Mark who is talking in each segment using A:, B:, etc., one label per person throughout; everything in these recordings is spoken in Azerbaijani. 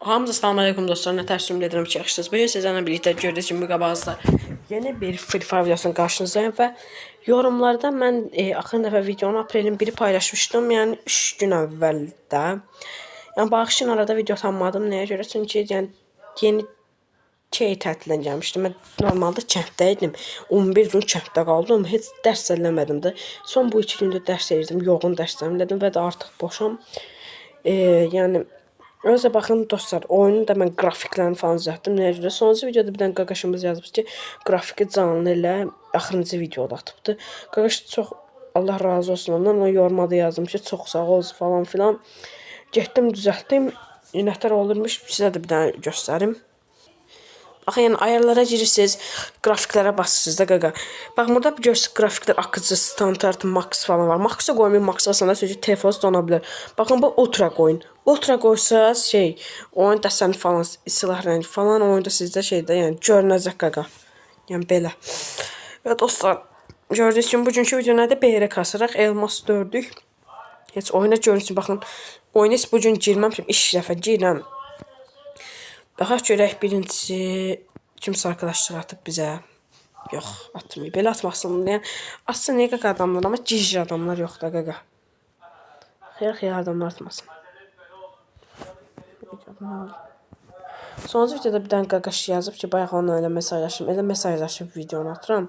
A: Hamınıza salam aleyküm dostlar. Nə təəssüf edirəm ki, yaxşısınız. Bugün sizlərlə birlikdə gördüyünüz kimi qabağınızda yeni bir Free Fire videosunun qarşınızdayım və yorumlarda mən axırıncı dəfə videonu aprelin 1-i paylaşmışdım. Yəni 3 gün əvvəldə. Yəni bağışın arada video tanımadım. Nəyə görə? Çünki yəni yeni tətildən gəlmişdim. Mən normalda kənddə idim. 11 gün kənddə qaldım. Heç dərs eləmədim də. Son bu 2 gündə dərs edirdim. Yoğun dərslərim dedim və də artıq boşam. Yəni özə baxın dostlar, oyunun da mən qrafiklərini falan düzəltdim. Nəyə görə? Sonuncu videoda bir dənə qaqaşımız yazıb ki, qrafiki canlı elə axırıncı videoda atıbdı. Qaqaş çox Allah razı olsun ondan. O yorumada yazdım ki, çox sağ ol falan filan. Getdim düzəltdim. Nətər olurmuş sizə də bir dənə göstərim. Baxın, yəni ayarlara girirsiniz, qrafiklərə basırsınız da qaqa. Bax, burada görürsünüz qrafiklər akıcı, standart, max falan var. Max'a qoymayın, max basanda çünki telefonunuz dona bilər. Baxın, bu ultra qoyun. Ultra qoysanız oyun dəsəni falan, silah rəngi falan oyunda sizdə şeydə, yəni görünəcək qaqa. Yəni belə. Və dostlar, gördüyünüz kimi bugünkü video nədir? BR kasıraq, elmas 4-lük. Heç oyuna görürsünüz, baxın. Oyuna heç bugün girməmişim, 2 dəfə girirəm. Baxaq görək birincisi kimsə arkadaşlıq atıb bizə. Yox, atmayıb. Belə atmasın. Yəni atsa niyə qaqa adamlar, amma gizli adamlar yox da qaqa. Xeyr adamlar atmasın. Sonuncu videoda bir dənə qaqaş yazıb ki, bayaq onunla elə mesajlaşım. Elə mesajlaşıb videonu atıram.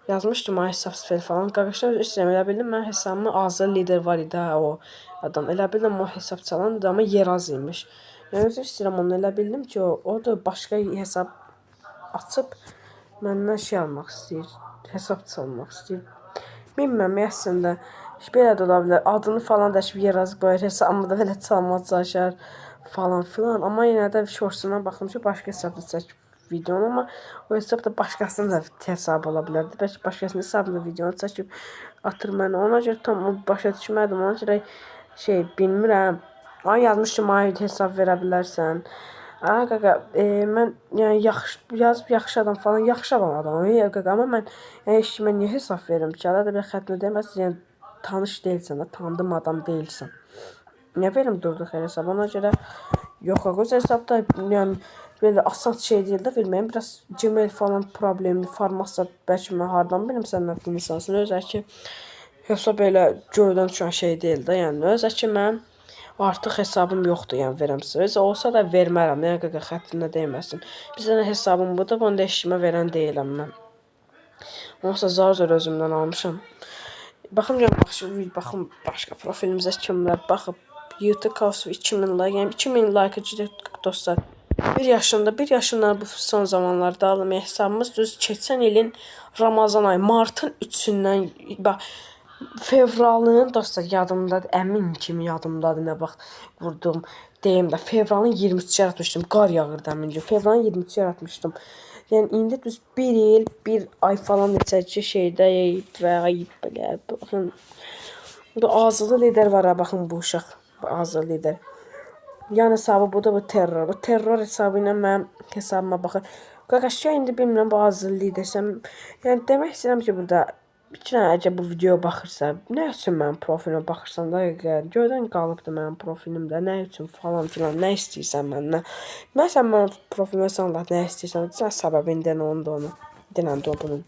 A: Yazmışdım ay hesab sifir falan. Qaqaşlar istəyirəm, elə bildim mən hesabımı azı lider var idi o adam. Elə bildim o hesab çalandı amma yer az imiş. Yəni özür istəyirəm onu elə bildim ki, o da başqa hesab açıb məndən şey almaq istəyir. Hesab çalmaq istəyir. Bilmirəm, əslində belə də ola bilər. Adını falan dəyişib yer az qoyar, hesabımı da belə çalmaq çalışar falan filan. Amma yenə də şorsundan baxdım ki, başqa hesabda çəkib videonu, amma o hesab da başqasının da hesabı ola bilərdi. Bəlkə başqasının hesabında videonu çəkib atır mənə. Ona görə tam başa düşmədim. Ona görə bilmirəm. Ay yazmışdım, ay hesab verə bilərsən. Qaqa, mən yəni yazıb yaxşı adam falan, yaxşı adamam. Qaqa, amma mən heç kimə niyə hesab verim ki? Arada bir xətlə deməsin, yəni tanış deyilsən, tanıdığım adam deyilsən. Niyə verim durduq hesab? Ona görə yox, öz hesabda yəni belə asan şey deyil də verməyim. Biraz Gmail falan problemli, formasiya bəlkə mən hardan bilim sən nə insansın. Özə ki hesab elə göydən düşən şey deyil də, yəni özə ki mən artıq hesabım yoxdur, yəni verəm sizə. Olsa da vermərəm, yəni qaqa xətrinə deyməsin. Bizdə hesabım budur, bunu da eşimə verən deyiləm mən. Onsa zar özümdən almışam. Baxın, baxın başqa profilimizə kimlər baxıb. YouTube Kaosu 2000 like, yəni 2000 like gidirik dostlar. 1 yaşından bu son zamanlarda alım hesabımız düz keçən ilin Ramazan ayı, martın 3-dən bax fevralın dostlar yadımdadır, əmin kimi yadımdadır, nə vaxt vurdum deyim də fevralın 23-cü yaratmışdım, qar yağırdı əmin gün, fevralın 23-cü yaratmışdım. Yəni indi düz 1 il, 1 ay falan neçəci şeydə və belə baxın. Bu azılı lider var ha, baxın bu uşaq, bu azılı lider. Yəni hesabı bu da bu terror. Bu terror hesabı ilə mənim hesabıma baxın. Qaqaşca indi bilmirəm bu azılı lidersəm. Yəni demək istəyirəm ki, burada bir əgər bu videoya baxırsa, nə üçün mənim profilimə baxırsan da, göydən qalıbdır mənim profilimdə, nə üçün falan filan, nə istəyirsən məndən. Məsələn, mənim profilimə sən Allah nə istəyirsən, sən səbəbini denə onu, denən də bunun.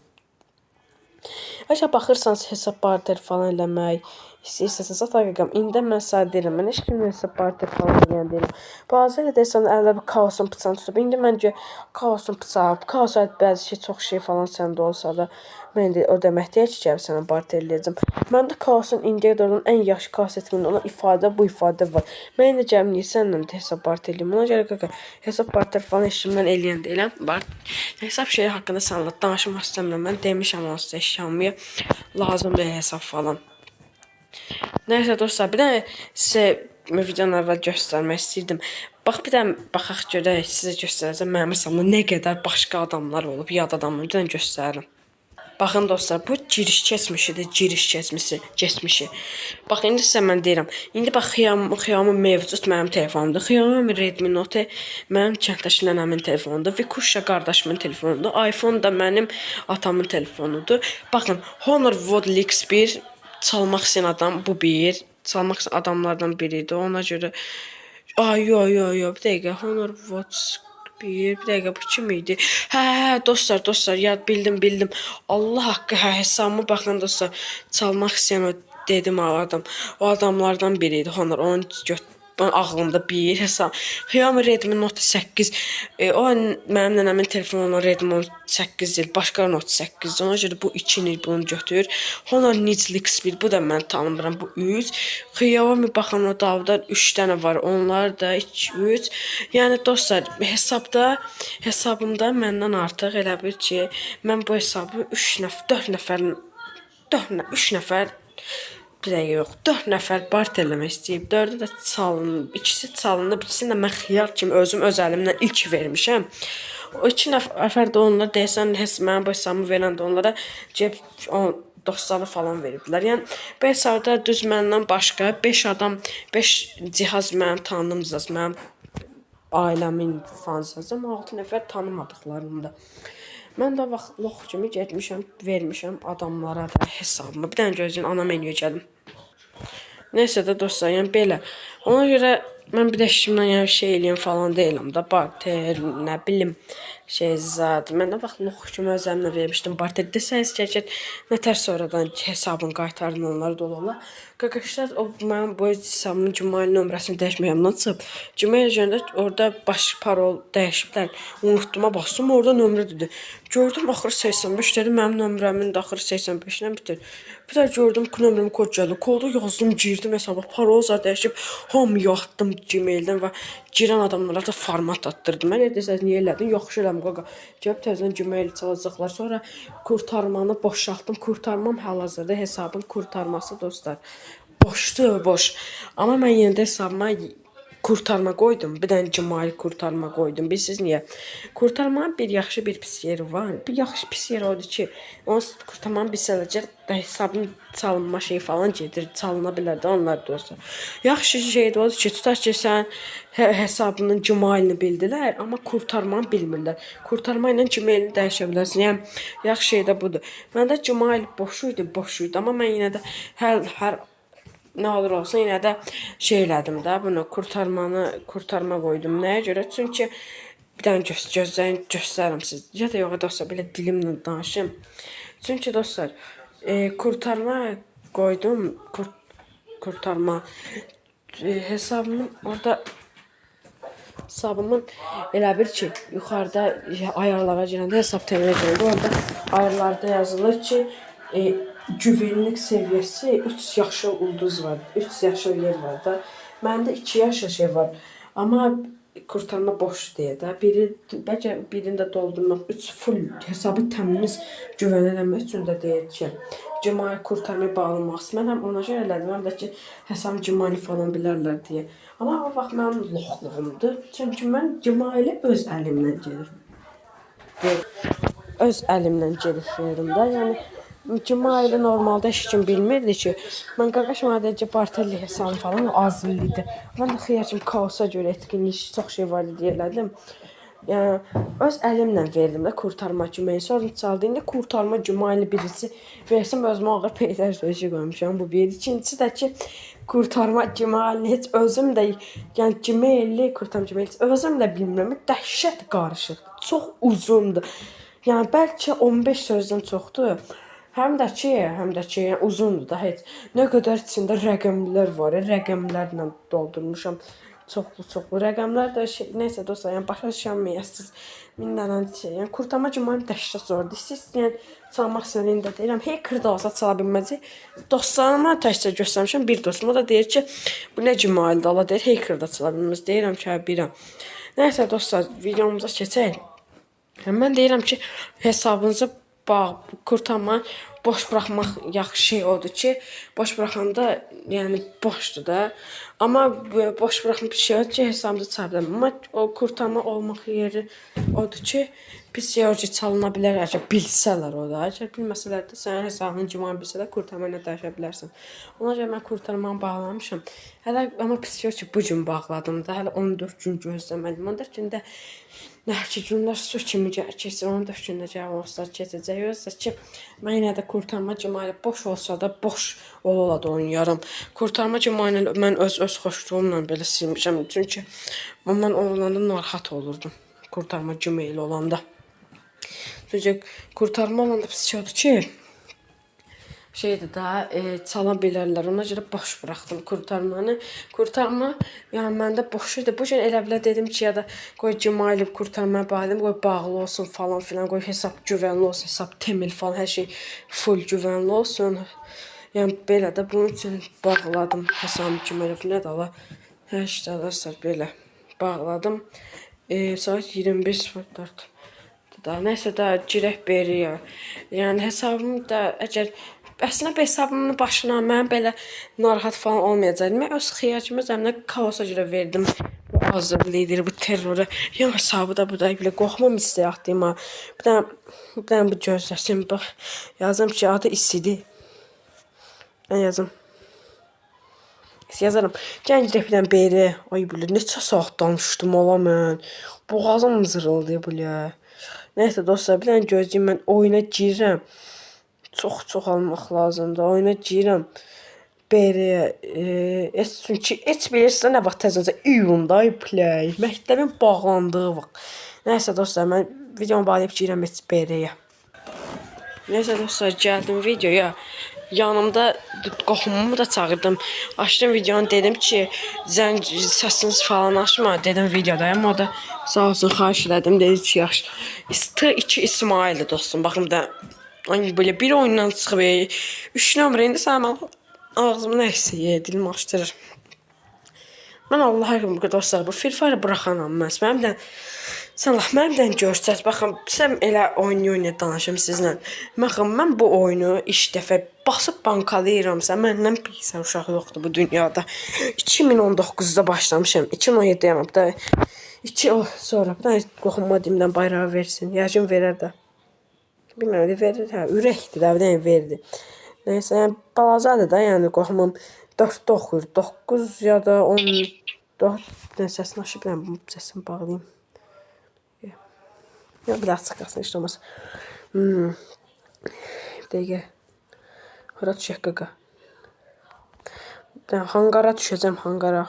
A: Əgər baxırsanız hesab barter falan eləmək istəyirsiniz, qaqam, indi mən sənə deyirəm, mən heç kimin hesab barter falan eləyən deyirəm. Bazı deyirsən, əldə bir kaosun bıçağını tutub. İndi məncə kaosun bıçağı, kaos bəzi şey, çox şey falan səndə olsa da, mən indi o demək deyək ki, gəlib sənə barter eləyəcəm. Məndə kaosun indiyə qədər ən yaxşı kaos etkinliyi olan ifadə, bu ifadə var. Mən indi gəlib niyə səndən hesab barter eləyəm? Ona görə qaqa, hesab barter falan heç kimdən eləyən deyiləm. Hesab şeyi haqqında sənlə danışmaq istəmirəm. Mən demişəm onsuz eşyanmıya lazımdır hesab falan. Nəysə dostlar, bir dənə sizə videonun əvvəl göstərmək istəyirdim. Bax, bir dənə baxaq görək, sizə göstərəcəm mənim hesabımda nə qədər başqa adamlar olub, yad adamlar, bir dənə göstərirəm. Baxın dostlar, bu giriş keçmişidir, keçmişi. Bax, indi sizə mən deyirəm, indi bax, Xiaomi mevcud mənim telefonumdur. Xiaomi Redmi Note mənim kənddəki nənəmin telefonudur. Vikusha qardaşımın telefonudur. iPhone da mənim atamın telefonudur. Baxın, Honor Vodl X1 çalmaq istəyən adam bu bir. Çalmaq istəyən adamlardan biridir. Ona görə Yo, bir dəqiqə. Honor Watch bir dəqiqə bu kim idi? Dostlar, yad bildim. Allah haqqı, hesabıma baxın dostlar. Çalmaq istəyən o dedim adam. O adamlardan biri idi Honor. Onun ağlımda bir hesab. Xiaomi Redmi Note 8. O mənim nənəmin telefonundan Redmi Note 8 deyil, başqa Note 8. Ona görə bu 2 il bunu götür. Honor Nizli X1 bu da mən tanımıram. Bu 3. Xiaomi baxın o davda 3 dənə var. Onlar da 2, 3. Yəni dostlar, hesabımda məndən artıq elə bir ki, mən bu hesabı 3 nəfər bir dəqiqə yox, 4 nəfər bart eləmək istəyib. 4-ü də çalınıb, ikisi çalınıb, ikisini də mən xiyar kimi öz əlimdən ilk vermişəm. O 2 nəfər də onlar deyəsən mənim bu hesabımı verəndə onlara cep dostları falan veribdilər. Yəni bu hesabda düz məndən başqa 5 adam, 5 cihaz mənim tanıdığım, mənim ailəmin fansızım, 6 nəfər tanımadıqlarımda. Mən də vaxt lox kimi getmişəm, vermişəm adamlara da hesabımı. Bir dənə gözləyin, ana menüyə gəlim. Neysə də dostlar, yəni belə. Ona görə mən bir də işimdən yəni şey eləyəm falan deyiləm də. Barter, nə bilim, zad. Mən də vaxt lox kimi öz əlimlə vermişdim. Barter desəniz ki, nətər sonradan hesabını qaytarın, onlar da olurlar. Qaqaşlar, o mənim bu hesabımın Gmail nömrəsini dəyişməyəmdən çıxıb. Gmail üzərində orada baş parol dəyişiblər. Unutduma bastım, orada nömrə dedi. Gördüm axırı 85 dedi, mənim nömrəmin də axırı 85-lə bitir. Bir də gördüm ki, nömrəmi kod gəldi. Kodu yazdım, girdim hesaba, parol zad dəyişib, hamıya atdım Gmaildən və girən adamlara da format attırdım. Mən desəz niyə elədin? Yaxşı elədim qaqa. Gəlib təzədən Gmail çalacaqlar. Sonra kurtarmanı boşaltdım. Kurtarmam hal-hazırda hesabın kurtarması dostlar. Boşdur, boş. Amma mən yenə də hesabıma kurtarma qoydum. Bir dənə Gmail kurtarma qoydum. Bilirsiniz niyə? Kurtarmanın bir yaxşı bir pis yeri var. Bir yaxşı pis yeri odur ki, onu kurtarmanın bir sələcək də hesabın çalınma şeyi falan gedir. Çalına bilər də onlar da olsa. Yaxşı şey də odur ki, tutaq ki, sən hesabının Gmailini bildilər, amma kurtarmanı bilmirlər. Kurtarma ilə Gmailini dəyişə bilərsən. Yəni, yaxşı şey də budur. Məndə Gmail boş idi. Amma mən yenə də hər nə olur olsun, yenə də şey elədim də, bunu kurtarma qoydum. Nəyə görə? Çünki bir dənə göstərim siz. Ya da yox dostlar, belə dilimlə danışım. Çünki dostlar, kurtarma qoydum, kurtarma hesabımın elə bir ki, yuxarıda ayarlara girəndə hesab təmin edildi. Orada ayarlarda yazılır ki, güvenlik seviyesi 3 yaşa ulduz var. 3 yaşa yer var da. Məndə 2 yaşa şey var. Amma kurtarma boş deyə də. Bəlkə birində doldurmaq 3 full hesabı təmiz güvənilmək üçün də deyir ki, Gmail kurtarmaya bağlamaq istəyirəm. Mən həm ona görə elədim, həm də ki, hesabım Gmail falan bilərlər deyə. Amma o vaxt mənim loxluğumdur. Çünki mən Gmail'i öz əlimdən verim də. Yəni Gmail'i normalda heç kim bilmirdi ki, mən qaqaş madəcə Bartelli hesabım falan az idi. Mən də xiyar kimi kaosa görə etkinlik çox şey var deyə elədim. Yəni, öz əlimlə verdim də kurtarma Gmail. Sonra çaldı, indi kurtarma Gmail'i birisi versin, özümə ağır peylər sözü qoymuşam bu bir. İkincisi də ki, kurtarma Gmail'i heç özüm də, yəni Gmail'i, kurtarma Gmail'i özüm də bilmirəm. Dəhşət qarışıqdır, çox uzundur. Yəni, bəlkə 15 sözdən çoxdur. Həm də ki, yəni, uzundur da heç. Nə qədər içində rəqəmlər var, rəqəmlərlə doldurmuşam. Çoxlu rəqəmlər də neysə dostlar, yəni başa düşənməyəsiniz. Minlərlə şey, yəni kurtarma Gmail dəhşət zordur. Siz yəni çalmaq istədiyində deyirəm, hacker da olsa çala bilməz. Dostlarıma təkcə göstərmişəm, bir dostum o da deyir ki, bu nə Gmaildir, Allah deyir, hacker da çala bilməz. Deyirəm ki, bilirəm. Neysə dostlar, videomuza keçək. Mən deyirəm ki, hesabınızı kurtarma, boş buraxmaq yaxşı şey odur ki, boş buraxanda, yəni boşdur da. Amma boş buraxmaq bir şey odur ki, hesabınızı çala bilərəm. Amma o kurtarma olmaq yeri odur ki, PCOG çalına bilər, əgər bilsələr o da. Əgər bilməsələr də sənin hesabının civarı bilsələr kurtarma ilə dəyişə bilərsən. Ona görə mən kurtarmanı bağlamışam. Hələ amma PCOG bu gün bağladım da. Hələ 14 gün gözləməliyim. 14 gündə nəçə günlər su kimi keçir. 14 gündə cavablar keçəcək. Yoxsa ki, mən yenə də kurtarma civarı boş olsa da boş ola da oynayaram. Kurtarma civarı mən öz xoşluğumla belə silmişəm. Çünki mən olanda narahat olurdum. Kurtarma Gmail olanda. Çünki kurtarma olanda pis oldu ki, şeydir da, çala bilərlər. Ona görə boş buraxdım kurtarmanı. Kurtarma, yəni məndə boş idi. Bu gün elə bilə dedim ki, ya da qoy Gmail kurtarmaya bağlayım, qoy bağlı olsun falan filan, qoy hesab güvənli olsun, hesab temel falan, hər şey full güvənli olsun. Yəni belə də bunun üçün bağladım hesabımı Gmail ilə də hər şey alarsa belə bağladım. Saat 21:04. Da nəysə də girək beriyə. Yəni hesabım da əgər əslində hesabımın başına mən belə narahat falan olmayacaqdım. Mən öz xiyacımı zəminə kaosa görə verdim. Bu azadlıqdır, bu terrora. Yəni hesabı da bu da belə qorxmam istəyirdim ha. Bir dənə bu gözləsin bax. Yazım ki, adı isidir. Mən yazım. Yazarım. Gəlin girək bir dənə beri. Ay bilir, neçə saat danışdım ola mən. Boğazım zırıldıyor belə. Nəysə dostlar, bir dənə gözləyim, mən oyuna girirəm. Çox almaq lazımdır. Oyuna girirəm. Beriyə. Çünki heç bilirsən nə vaxt təzəcə iyunda play. Məktəbin bağlandığı vaxt. Nəysə dostlar, mən videomu bağlayıb girirəm beriyə. Nəysə dostlar, gəldim videoya. Yanımda qohumumu da çağırdım. Açdım videonu, dedim ki, səsiniz falan açma. Dedim videodayım. O da sağ olsun xahiş elədim. Dedi ki, yaxşı. T2 İsmail'dir dostum. Baxın da böyle bir oyundan çıxıb 3 nömrə indi sən ağzımı nəysə dilim açdırır. Mən Allah haqqında dostlar, bu Free Fire buraxanam mən. Məndən görsəz, baxın, sən elə oyunu danışım sizlə. Baxın, mən bu oyunu iş dəfə basıb bankalayıramsa, məndən pis uşaq yoxdur bu dünyada. 2019'da başlamışam, 2017 yanıb da. Sonra bir dənə qoxunma dimdən bayrağı versin. Yəqin verər də. Bilmirəm, verir, hə, ürəkdir də, bir dənə verdi. Nəysə, yəni, balacadır da, yəni qoxumum 4-də oxuyur, 9 ya da 10, 4, səsini aşıb, bu səsini bağlayayım. Ya, bir açıq qalsın, işte olmaz. Bir dəqiqə. Hara düşək qaqa. Hangara düşəcəm, hangara.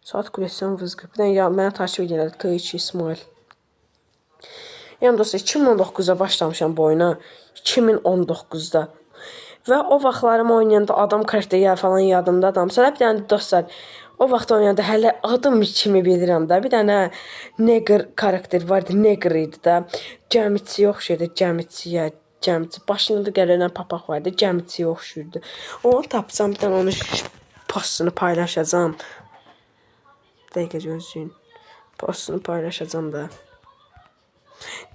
A: Saat kulesiyon vızqır. Bir dənə mənə takip edirlər, T2 İsmail. Yəni dostlar, 2019'da başlamışam bu oyuna. 2019'da. Və o vaxtlarım oynayanda adam karakteri falan yadımda adam. Sonra bir dənə dostlar, o vaxt oynayanda hələ adım kimi bilirəm də. Bir dənə Neger karakter vardı, Neger idi də. Gəmiçiyə oxşuyurdu, gəmiçiyə. Başında da gələn papaq vardı, gəmiçiyə oxşuyurdu. Onu tapsam, bir dənə onun postunu paylaşacağım. Dəqiqə gözləyin. Postunu paylaşacağım da.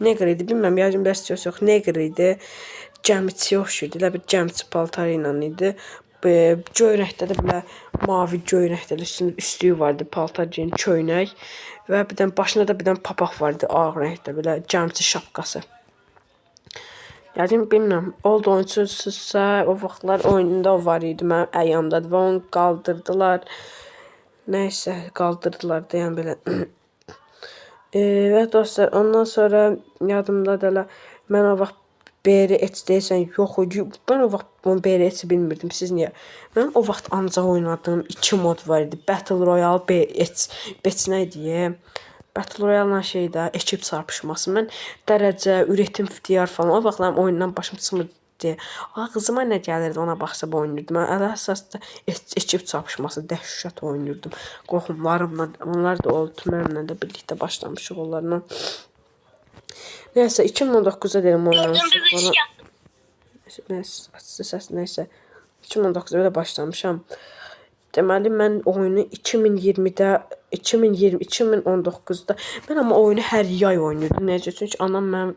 A: Neger idi, bilməm, yəqin bəs yox, Neger idi. Gəmiçiyə oxşuyurdu, elə bir gəmiçi paltarı ilə idi. Göy rəngdə də belə mavi göy rəngdə üstlüyü vardı, paltar geyim, köynək. Və bir dənə başında da bir dənə papaq vardı, ağ rəngdə, belə gəmiçi şapkası. Yəqin bilmirəm, oldu oyuncusuzsa, o vaxtlar oyununda o var idi, mənim əyamdadır və onu qaldırdılar. Nəysə, qaldırdılar da, yəni belə. Və dostlar, ondan sonra yadımda da mən o vaxt BR-H deyəsən yox idi. Mən o vaxt bunu BR-H bilmirdim. Siz niyə? Mən o vaxt ancaq oynadığım 2 mod var idi. Battle Royale, BR-H. BR-H nə idi? Battle Royale şey də, ekip çarpışması. Mən dərəcə, üretim ixtiyar falan. O vaxtlar oyundan başım çıxmırdı. Ağzıma nə gəlirdi, ona baxsab oynayırdım. Mən əsasda ekip çarpışması dəhşət oynayırdım. Qohumlarımla, onlar da oldu. Mənimlə də birlikdə başlamışıq onlarla. Nəysə, 2019'da deyirəm oynamışıq. Nəysə, 2019'da belə başlamışam. Deməli, mən oyunu 2020'də, 2019'da, mən amma oyunu hər yay oynuyordum. Necə? Çünki anam mənim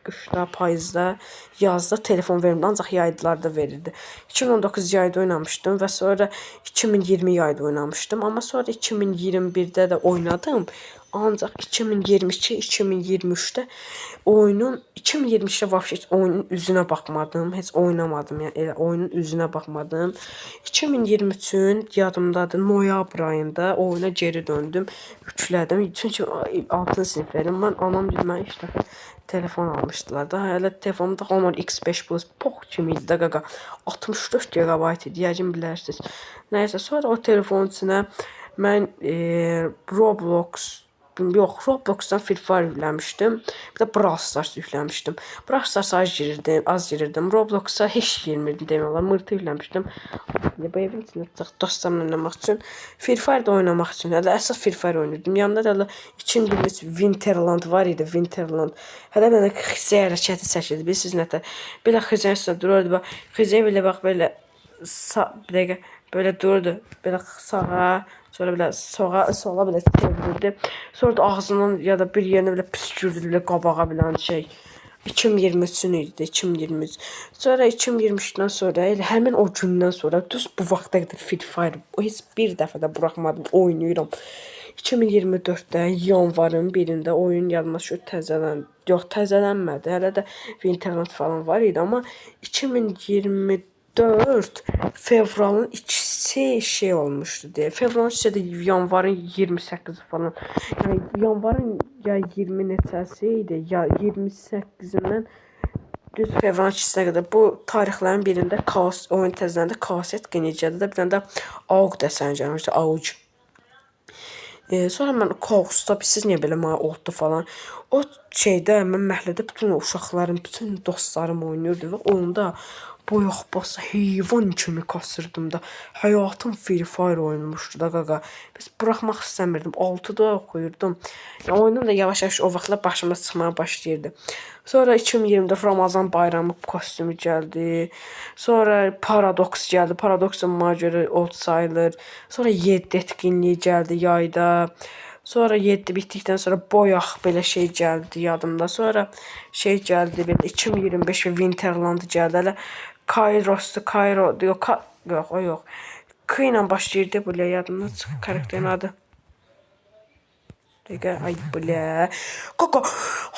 A: qışda, payızda, yazda telefon vermirdi, ancaq yaydılarda verirdi. 2019 yayda oynamışdım və sonra 2020 yayda oynamışdım. Amma sonra 2021-də də oynadım. Ancaq 2022-2023-də oyunun 2023-də vəbşə heç oyunun üzünə baxmadım, heç oynamadım, yəni elə oyunun üzünə baxmadım. 2023-ün yadımdadır, noyabr ayında oyuna geri döndüm, yüklədim. Çünki 6-cı siniflərim mən, anam mənə ilk dəfə telefon almışdılar da. Hələ telefonumda Honor X5 Plus pox kimi idi də qaqa. 64 GB idi, yəqin bilərsiniz. Nəysə, sonra o telefonun içinə mən Robloxdan Free Fire yükləmişdim. Bir də Brawl Stars yükləmişdim. Brawl Stars az girirdim. Roblox'a heç girmirdim demək olar. Mırtı yükləmişdim. Bu evin içində dostlarımla oynamaq üçün, Free Fire oynamaq üçün. Hələ əsas Free Fire oynayırdım. Yanında da 2023 Winterland var idi, Winterland. Hələ mənə xizə hərəkəti çəkildi. Bilirsiniz nətə? Belə xizənin üstündə dururdu. Xizə belə bax belə bir dəqiqə böyle durdu. Belə sağa, sonra belə sola belə çevirdi. Sonra da ağzından ya da bir yerinə belə püskürdü, belə qabağa bilən şey. 2023-ün idi, 2023. Sonra 2023-dən sonra, elə həmin o gündən sonra düz bu vaxta qədər Free Fire heç bir dəfə də buraxmadım, oynayıram. 2024-də yanvarın birində oyun yadıma düşür, təzələnmədi. Hələ də Winterland falan var idi, amma 2024 fevralın 2-si şey olmuşdu deyə. Fevralın 2-si də yanvarın 28-i falan. Yəni yanvarın ya 20 neçəsi idi, ya 28-indən düz fevralın 2-sinə qədər bu tarixlərin birində oyun təzələndə kaset genəcədə də bir dənə də AUG dəsəni gəlmişdi, AUG. Sonra mən Kaos'da siz niyə belə mənə oldu falan. O şeydə mən məhəllədə bütün uşaqlarım, bütün dostlarım oynayırdı və oyunda boyaq basa heyvan kimi kasırdım da. Həyatım Free Fire oynamuşdu da qaqa. Biz buraxmaq istəmirdim. 6-da oxuyurdum. Yəni oyunun da yavaş-yavaş o vaxtlar başıma çıxmaya başlayırdı. Sonra 2020-də Ramazan bayramı kostyumu gəldi. Sonra Paradox gəldi. Paradox da mənə görə old sayılır. Sonra 7 etkinliyi gəldi yayda. Sonra 7 bitdikdən sonra boyaq belə şey gəldi yadımda. Sonra şey gəldi belə 2025 və Winterland gəldi. Hələ Kairos'tu, yox, o yox. K ilə başlayırdı belə yadımdan çıxır karakterin adı. Dəqiqə, ay belə. Qaqa,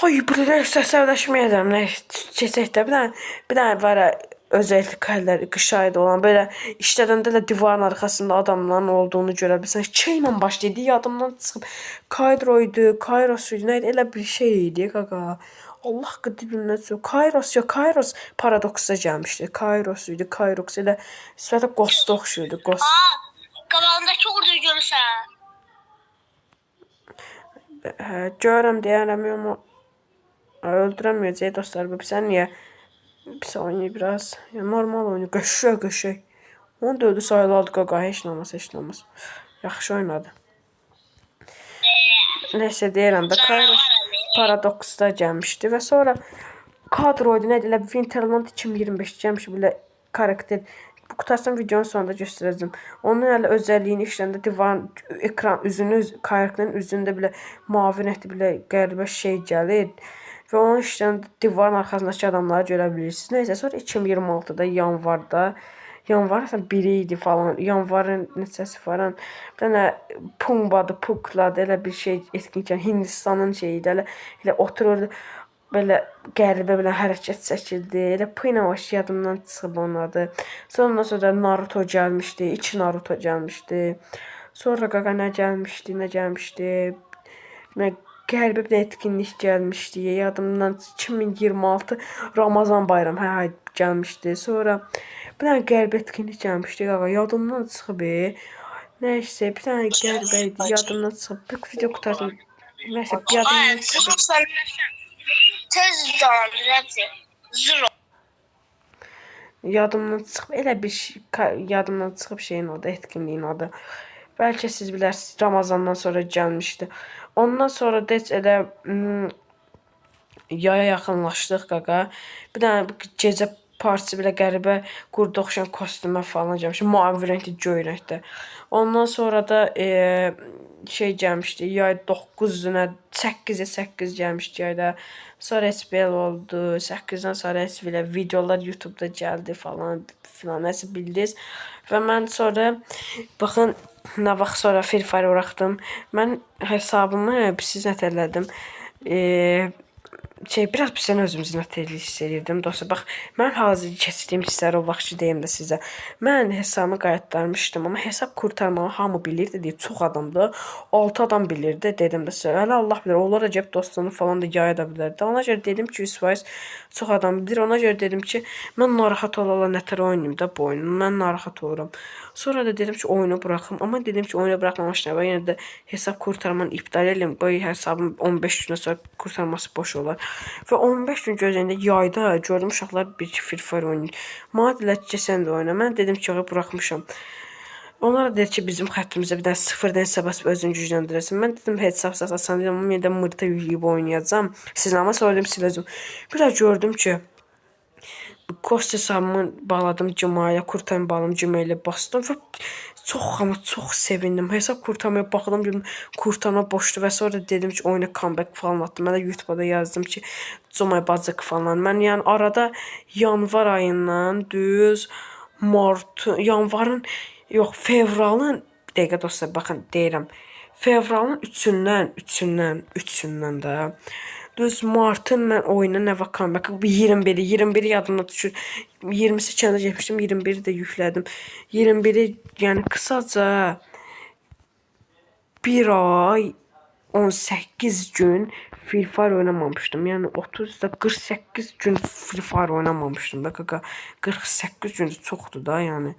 A: ay belə səsləşməyəcəm, nə keçək də. Bir dənə var özelliklər qış ayında olan belə işlədəndə də divarın arxasında adamların olduğunu görə bilirsən. K ilə başlayırdı, yadımdan çıxıb. Kairos idi, nə idi? Elə bir şey idi qaqa. Allah qıdibimdən çox. Kairos Paradox'a gəlmişdi. Kairos idi, Kairos elə sifətə Ghost'a oxşuyurdu. Ghost.
B: Qabağındakı orduyu görürsən?
A: Görürəm deyərəm, amma öldürəməyəcək dostlar. Sən niyə? Bir saniyə biraz. Ya, normal oyunu. Qəşək. Onu da öldü sayılardı qaqa. Heç nə olmaz. Yaxşı oynadı. Nəysə deyirəm də Kairos Paradox'da gəlmişdi və sonra kadroydu, nə deyirlər, Winterland 2025 gəlmişdi belə karakter. Bu qutasını videonun sonunda göstərəcəm. Onun hələ özəlliyini işləndə divarın ekran karakterin üzündə belə mavi rəngli belə qəribə şey gəlir və onun işləndə divarın arxasındakı adamları görə bilirsiniz. Nəysə sonra 2026-da yanvarın 1-i idi falan. Yanvarın neçəsi falan. Bir dənə Pukladı, elə bir şey etkinlikən Hindistanın şeyi idi. Elə otururdu. Belə qəribə belə hərəkət çəkildi. Elə Pina baş yadımdan çıxıb onun adı. Sonra Naruto gəlmişdi. 2 Naruto gəlmişdi. Sonra qaqa nə gəlmişdi? Nə qəribə bir etkinlik gəlmişdi. Yadımdan 2026 Ramazan bayramı gəlmişdi. Sonra bir dənə qəribə etkinlik gəlmişdi qaqa. Yadımdan çıxıb. Nəysə bir dənə qəribə idi. Yadımdan çıxıb. Bir video qutasını nəysə yadımdan çıxıb.
B: Tez canlı hepsi. Zero.
A: Yadımdan çıxıb elə bir şey, yadımdan çıxıb şeyin adı, etkinliyin adı. Bəlkə siz bilərsiniz, Ramazandan sonra gəlmişdi. Ondan sonra da elə yaya yaxınlaşdıq qaqa. Bir dənə gecə partisi belə qəribə qurda oxşayan kostyuma falan gəlmişdi. Mavi rəngli, göy rəngdə. Ondan sonra da şey gəlmişdi. Yay 9-una 8-ə 8 gəlmişdi yayda. Sonra SPL oldu. 8-dən sonra SPL videolar YouTube-da gəldi falan filan nəsə bildiniz. Və mən sonra baxın nə vaxt sonra Free Fire buraxdım. Mən hesabımı siz nətərlədim. Biraz bizdən özümüzü nətərli hiss edirdim. Dostlar, bax, mən hazır keçdiyim hissləri o vaxtçı deyim də sizə. Mən hesabımı qaytarmışdım, amma hesab qurtarmağı hamı bilirdi, deyir, çox adamdır. 6 adam bilirdi, dedim də sizə. Hələ Allah bilir, onlar acaba dostunu falan da yaya da bilərdi. Ona görə dedim ki, 100% çox adam bilir. Ona görə dedim ki, mən narahat olala nətər oynayım da bu oyunu. Mən narahat oluram. Sonra da dedim ki, oyunu buraxım. Amma dedim ki, oyunu buraxmamışdım. Və yenə də hesab qurtarmanı iptal edim. Bu hesabın 15 günə sonra qurtarması boş olar. Və 15 gün gözəyində yayda gördüm uşaqlar bir Free Fire oynayır. Mənə dedilər ki, sən də oyna. Mən dedim ki, buraxmışam. Onlar dedi ki, bizim xəttimizə bir dənə sıfırdan hesab açıb özünü gücləndirəsən. Mən dedim, hesab asan dedim, amma yenə də mırta yükləyib oynayacağam. Sizlə amma sonra dedim, siləcəm. Bir də gördüm ki, Kost hesabımı bağladım Gmail'ə, kurtarma bağladım Gmail'ə bastım və çox sevindim. Hesab kurtarmaya baxdım, dedim, kurtarma boşdur və sonra dedim ki, oyuna comeback falan atdım. Mən də YouTube'da yazdım ki, Comay bacıq falan. Mən yəni arada yanvar ayından düz fevralın, bir dəqiqə dostlar, baxın, deyirəm. Fevralın 3-dən də düz martın mən oyuna nə vaxt comeback 21 yadımda düşür. 20-si kəndə getmişdim, 21-i də yüklədim. 21-i yəni qısaca bir ay 18 gün Free Fire oynamamışdım. Yəni 48 gün Free Fire oynamamışdım. Bak 48 gün çoxdur da, yəni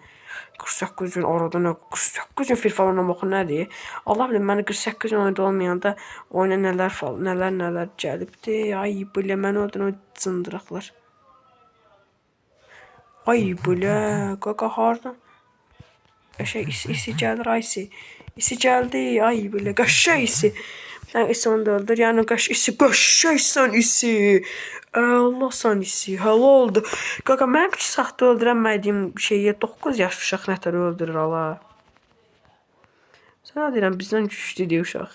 A: 48 gün orada nə 48 gün Free Fire oynamaq nədir? Allah bilir, mən 48 gün oyunda olmayanda oyuna nələr gəlibdi. Ay belə mən oradan o cındıraqlar. Ay belə qaqa hardan? İsi gəlir, aysi. İsi gəldi, ay belə qəşəng isi. İsi onu da öldür. Yəni qəşəngsən isi. Allah sən isi. Hələ oldu. Qaqa, mənim ki, saxta öldürəmədiyim şeyə 9 yaş uşaq nətər öldürür ala. Sənə deyirəm, bizdən güclüdür uşaq.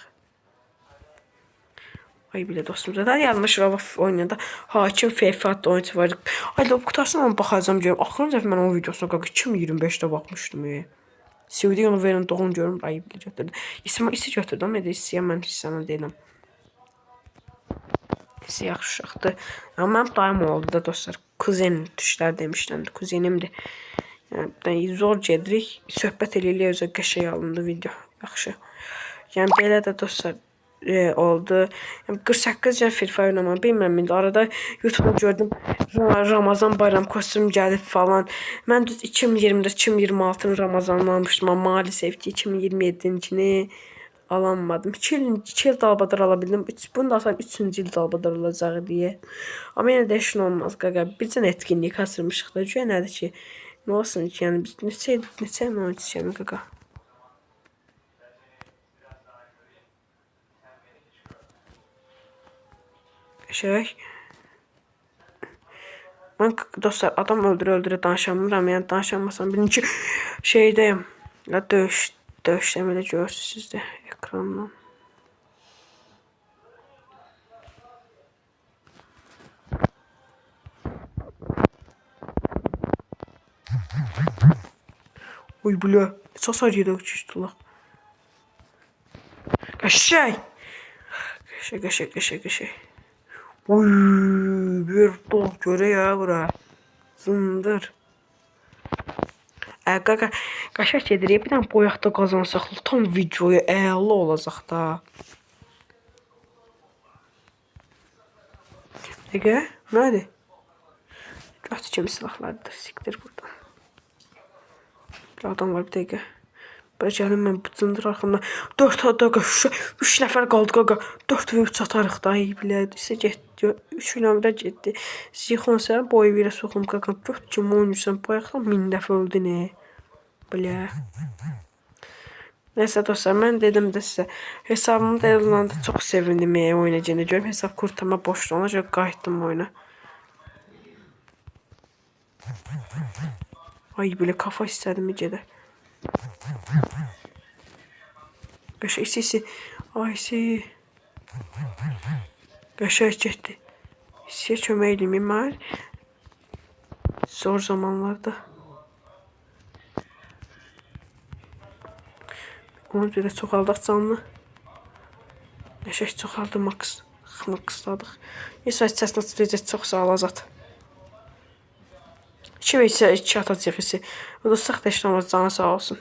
A: Ay belə dostum, zaten yanlış rava oynayanda hakim FIFA adlı oyuncu var. Ay da qutarsın onu baxacağım görüm. Axırıncı dəfə mən o videosuna qaqa 2025-də baxmışdım. Sevdiği onu verin doğum görüm. Ay belə götürdü. İsi götürdü ama istəyəm mən hissənə deyiləm. İsi yaxşı uşaqdır. Amma mənim dayım oldu da dostlar. Kuzen düşlər demişləndi. Kuzenimdir. Yəni zor gedirik. Söhbət eləyirik, özə qəşəng alındı video. Yaxşı. Yəni belə də dostlar oldu. Yəni 48 gün Free Fire oynamağı bilmirəm. İndi arada YouTube'da gördüm Ramazan bayram kostüm gəlib falan. Mən düz 2024-2026-nın Ramazanını almışdım. Amma maalesef ki 2027-cini alamadım. 2 il dalbadar alabildim. Bunu da asam 3-cü il dalbadar olacaq deyə. Amma yenə də işin olmaz qaqa. Bircə etkinlik kasırmışıq da. Güya nədir ki? Nə olsun ki? Yəni biz neçə mən oynayacağım qaqa? Mən dostlar adam öldürə danışamıram. Yəni danışamasam bilin ki şeydəyim. Ya döyüşdəyim elə görürsünüz də ekrandan. Oy bля, neçə hasar yedik keçdilər. Qəşəng. Qəşəng. Oy, bir dol görək ya bura. Zındır. Qaqa, qəşəng gedirik. Bir dənə boyaqda qazansaq, tam videoya əla olacaq da. Dəqiqə, nədir? Götü kimi silahlardır, siktir buradan. Bir adam var, bir dəqiqə. Belə gəlim mən bu cındır arxamda 4 qaqa, 3 nəfər qaldı qaqa. 4 və 3 atarıq da, iyi bilədi. İsə getdi, 3 kilometrə getdi. Sixon sən boyu verə soxum qaqa. 4 kimi oynayırsan, bu ayaqdan 1000 dəfə öldü nə? Bilə. Nəysə dostlar, mən dedim də sizə, hesabımı da elanda çox sevindim oynayacağını görüm. Hesab kurtarma boşdu, ona görə qayıtdım oyuna. Ay belə kafa istədim gecədə. Qəşəng sisi. Ay si. Qəşəng getdi. Siyə kömək eləyim mən. Zor zamanlarda. Onu bir də çoxaldaq canlı. Qəşəng çoxaldı max. Maxladıq. İsa səslə çıxacaq çox sağ ol Azad. 2 və 2 atacaq isə. O da sağ təşkilatımız canı sağ olsun.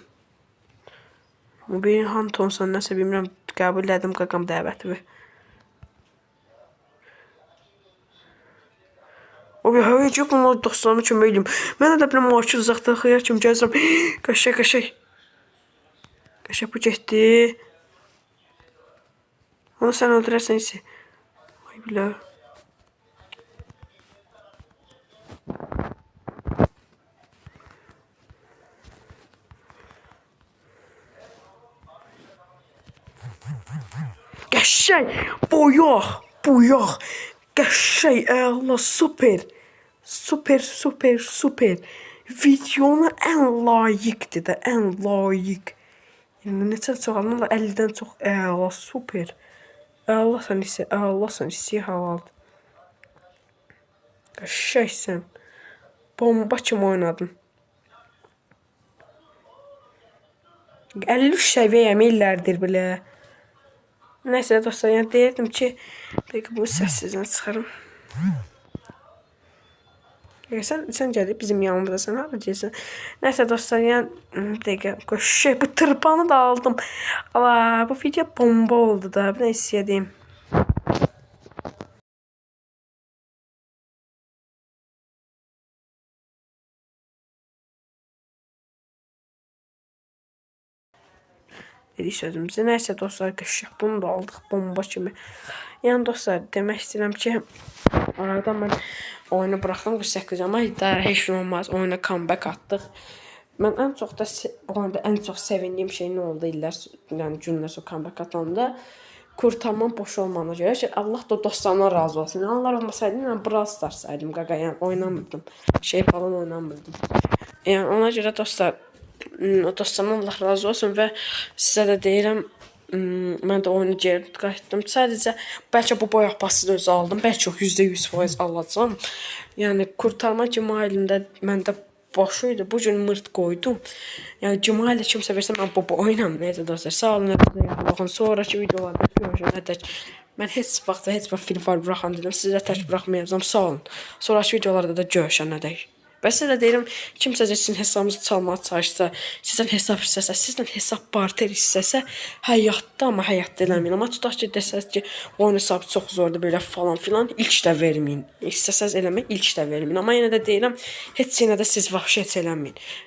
A: Bu bir Hantonsan nəsə bilmirəm qəbul elədim qaqam dəvəti. O bir həvə ki bunlar dostlarıma kömək eləyim. Mən də biləm marşı uzaqda xeyir kimi gəzirəm. Qəşəng. Qəşəng bu getdi. Onu sən öldürərsən isə. Ay bilə. Qəşəng. Boyaq. Qəşəng, əla, super. Super. Videona ən layiqdir də, ən layiq. Yəni neçə çoxalırlar 50-dən çox. Əla, super. Əlasan isə halaldır. Qəşəngsən. Bomba kimi oynadın. 53 səviyyəyəm illərdir bilə. Nəysə dostlar, yəni deyirdim ki, bu səssizdən çıxarım. Sən gəlib bizim yanımızdasan, hara gəlsən. Nəysə dostlar, yəni qəşəng bu tırpanı da aldım. Allah, bu video bomba oldu da. Bir də istəyəcəyim. Dedik sözümüzü. Nəysə dostlar, qəşəng bunu da aldıq bomba kimi. Yəni dostlar, demək istəyirəm ki, aradan mən oyunu buraxdım 48 amma daha heç nə olmaz. Oyuna comeback atdıq. Mən ən çox da bu oyunda ən çox sevindiyim şey nə oldu illər, yəni günlər sonra comeback atanda kurtarmam boş olmağına görə ki, Allah da dostlarına razı olsun. Yəni onlar olmasaydı mən Brawl Stars saydım qaqa, yəni oynamırdım. Şey falan oynamırdım. Yəni ona görə dostlar, dostlarımdan Allah razı olsun və sizə də deyirəm, mən də oyunu geri qayıtdım. Sadəcə bəlkə bu boyaq pasını özü aldım. Bəlkə 100% alacağam. Yəni kurtarma Cemailində məndə boş idi. Bu gün mırt qoydum. Yəni Cemailə kimsə versə mən bu oynam. Nəyəcə dostlar, sağ olun. Baxın, sonraki videolarda görüşənədək mən heç vaxt film var buraxan deyirəm. Sizə tək buraxmayacağam. Sağ olun. Sonraki videolarda da görüşənədək. Və sizə də deyirəm, kimsə sizin hesabınızı çalmağa çalışsa, sizdən hesab istəsə, sizdən hesab barter istəsə, həyatda eləməyin. Amma tutaq ki, desəz ki, oyun hesabı çox zordur, belə falan filan, ilk də verməyin. İstəsəz eləmək, ilk də verməyin. Amma yenə də deyirəm, heç yenə də siz vəhşi heç eləməyin.